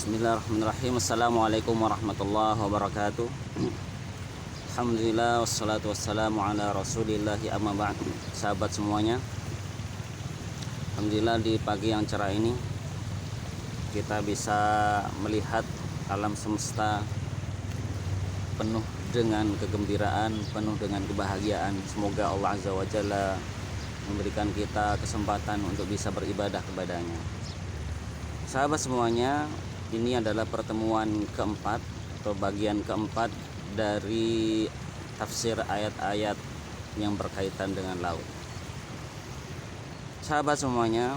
Bismillahirrahmanirrahim. Assalamualaikum warahmatullahi wabarakatuh. Alhamdulillah wassalatu wassalamu ala rasulillahi amma ba'd. Sahabat semuanya, alhamdulillah di pagi yang cerah ini kita bisa melihat alam semesta penuh dengan kegembiraan, penuh dengan kebahagiaan. Semoga Allah Azza wa Jalla memberikan kita kesempatan untuk bisa beribadah kepadanya. Sahabat semuanya, ini adalah pertemuan keempat atau bagian keempat dari tafsir ayat-ayat yang berkaitan dengan laut. Sahabat semuanya,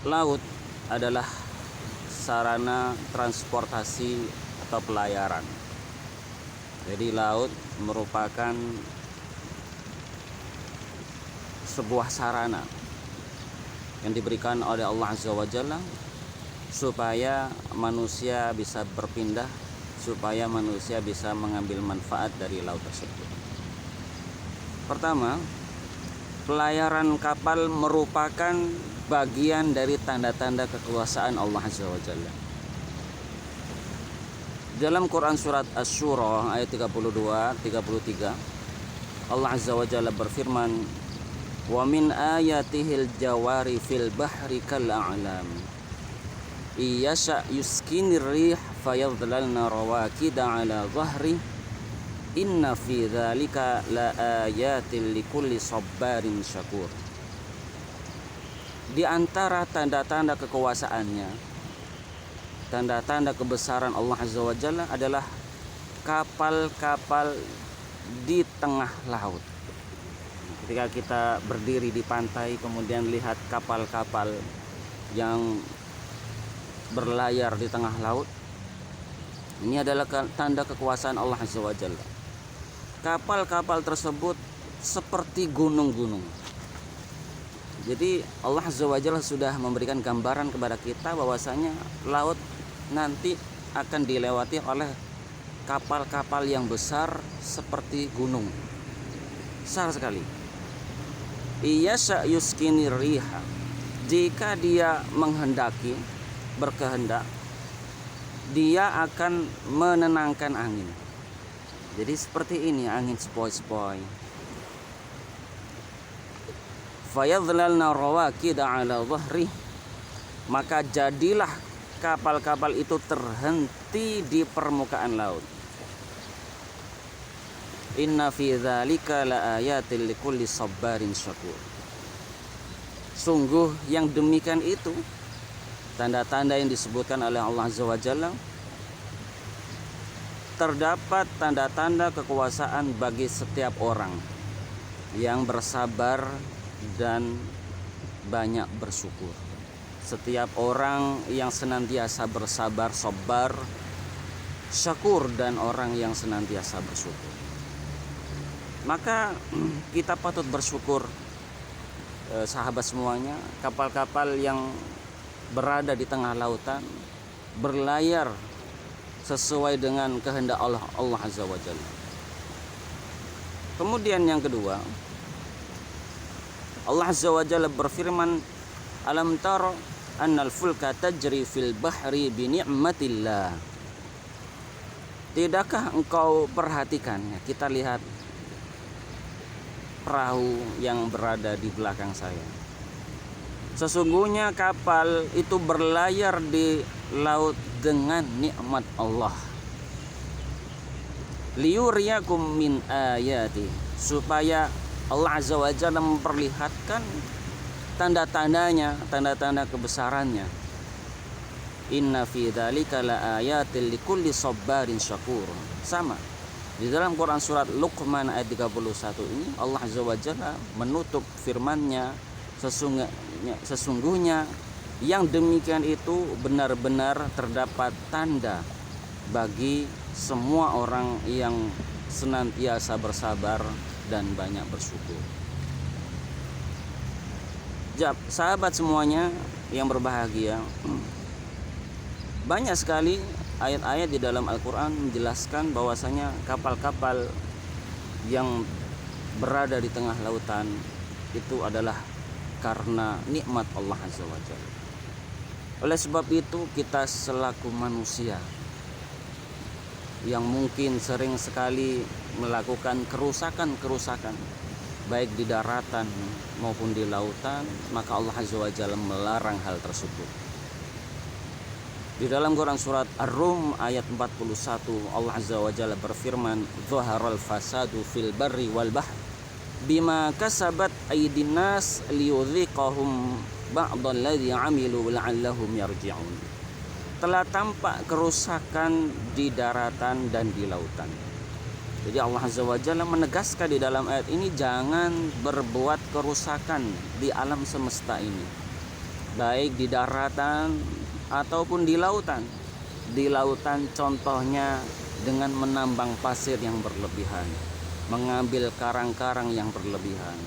laut adalah sarana transportasi atau pelayaran. Jadi laut merupakan sebuah sarana yang diberikan oleh Allah Azza wa Jalla supaya manusia bisa berpindah, supaya manusia bisa mengambil manfaat dari laut tersebut. Pertama, pelayaran kapal merupakan bagian dari tanda-tanda kekuasaan Allah Azza wa Jalla. Dalam Quran surat Asy-Syura ayat 32-33, Allah Azza wa Jalla berfirman, "Wa min ayatihil jawari fil bahri kal a'lam. Iyasha yuskinir rih fayadhlalna rawakida ala dhahri. Inna fi dzalika la ayatin likulli sabbarin syakur." Di antara tanda-tanda kekuasaannya, tanda-tanda kebesaran Allah Azza wa Jalla adalah kapal-kapal di tengah laut. Ketika kita berdiri di pantai kemudian lihat kapal-kapal yang berlayar di tengah laut, ini adalah tanda kekuasaan Allah Azza wa Jalla. Kapal-kapal tersebut seperti gunung-gunung. Jadi Allah Azza wa Jalla sudah memberikan gambaran kepada kita bahwasanya laut nanti akan dilewati oleh kapal-kapal yang besar seperti gunung. Besar sekali. Iyasha yuskinir riha. Jika dia menghendaki, berkehendak, dia akan menenangkan angin. Jadi seperti ini angin sepoi-sepoi. Fayadhlalna rawakida ala dhahri. Maka jadilah kapal-kapal itu terhenti di permukaan laut. Inna fi dzalika laayatil likulli sabbarin syakur. Sungguh yang demikian itu tanda-tanda yang disebutkan oleh Allah Azza wa Jalla, terdapat tanda-tanda kekuasaan bagi setiap orang yang bersabar dan banyak bersyukur. Setiap orang yang senantiasa bersabar, sabar, syakur, dan orang yang senantiasa bersyukur. Maka kita patut bersyukur, sahabat semuanya, kapal-kapal yang berada di tengah lautan berlayar sesuai dengan kehendak Allah Azza wa Jalla. Kemudian yang kedua, Allah Azza wa Jalla berfirman, "Alam tara annal fulka tajri fil bahri bi ni'matillah." Tidakkah engkau perhatikan, kita lihat perahu yang berada di belakang saya. Sesungguhnya kapal itu berlayar di laut dengan nikmat Allah. Liyuriyakum min ayati, supaya Allah Azza wa Jalla memperlihatkan tanda-tandanya, tanda-tanda kebesarannya. Inna fi dzalika laayatil likulli sabbarin syakur. Sama di dalam Quran surat Luqman ayat 31 ini Allah Azza wa Jalla menutup firman-Nya, sesungguhnya yang demikian itu benar-benar terdapat tanda bagi semua orang yang senantiasa bersabar dan banyak bersyukur. Sahabat semuanya yang berbahagia, banyak sekali ayat-ayat di dalam Al-Quran menjelaskan bahwasanya kapal-kapal yang berada di tengah lautan itu adalah karena nikmat Allah Azza wa Jalla. Oleh sebab itu kita selaku manusia yang mungkin sering sekali melakukan kerusakan baik di daratan maupun di lautan, maka Allah Azza wa Jalla melarang hal tersebut. Di dalam Quran surat Ar-Rum ayat 41 Allah Azza wa Jalla berfirman, "Dhaharal fasadu fil barri wal bahr bima kasabat aydin nas liyudhiqahum ba'dalladzi 'amilu la'allahum yarji'un." Telah tampak kerusakan di daratan dan di lautan. Jadi Allah Azza wa Jalla menegaskan di dalam ayat ini, jangan berbuat kerusakan di alam semesta ini, baik di daratan ataupun di lautan. Di lautan contohnya dengan menambang pasir yang berlebihan, mengambil karang-karang yang berlebihan,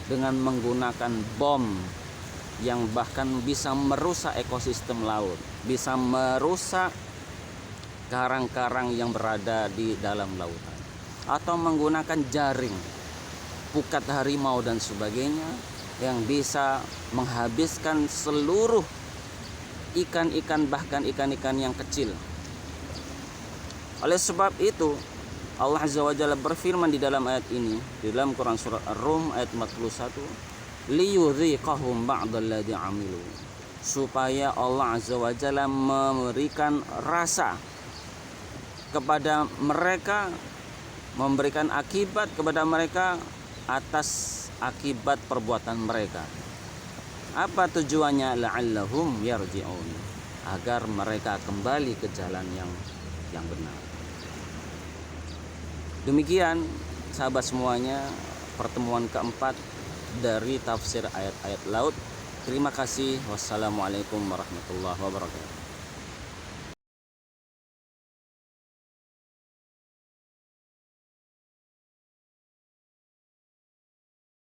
dengan menggunakan bom yang bahkan bisa merusak ekosistem laut, bisa merusak karang-karang yang berada di dalam lautan, atau menggunakan jaring, pukat harimau dan sebagainya yang bisa menghabiskan seluruh ikan-ikan, bahkan ikan-ikan yang kecil. Oleh sebab itu Allah Azza wa Jalla berfirman di dalam ayat ini, di dalam Quran surat Ar-Rum ayat 41, liyudhiqahum ba'dalladzi 'amilu, supaya Allah Azza wa Jalla memberikan rasa kepada mereka, memberikan akibat kepada mereka atas akibat perbuatan mereka. Apa tujuannya? La'allahum yarji'un, agar mereka kembali ke jalan yang benar. Demikian sahabat semuanya, pertemuan keempat dari tafsir ayat-ayat laut. Terima kasih. Wassalamualaikum warahmatullahi wabarakatuh.